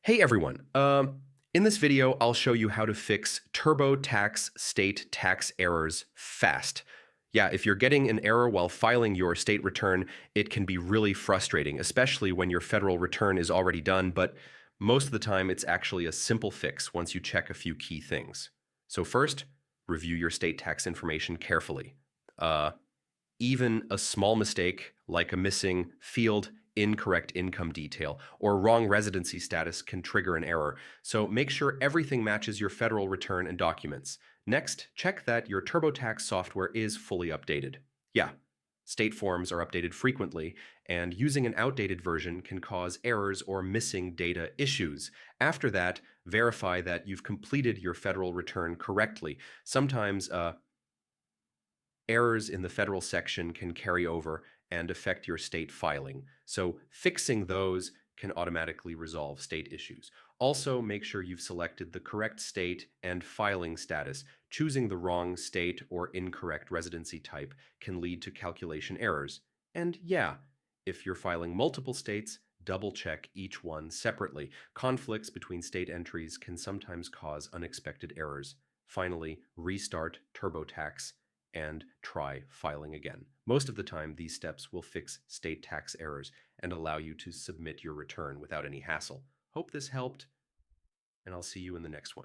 Hey everyone. In this video, I'll show you how to fix TurboTax state tax errors fast. Yeah, if you're getting an error while filing your state return, it can be really frustrating, especially when your federal return is already done, but most of the time it's actually a simple fix once you check a few key things. So first, review your state tax information carefully. Uh, Even a small mistake, like a missing field, incorrect income detail, or wrong residency status can trigger an error. So make sure everything matches your federal return and documents. Next, check that your TurboTax software is fully updated. Yeah, state forms are updated frequently, and using an outdated version can cause errors or missing data issues. After that, verify that you've completed your federal return correctly. Sometimes, errors in the federal section can carry over and affect your state filing. So fixing those can automatically resolve state issues. Also, make sure you've selected the correct state and filing status. Choosing the wrong state or incorrect residency type can lead to calculation errors. And yeah, if you're filing multiple states, double check each one separately. Conflicts between state entries can sometimes cause unexpected errors. Finally, restart TurboTax and try filing again. Most of the time, these steps will fix state tax errors and allow you to submit your return without any hassle. Hope this helped, and I'll see you in the next one.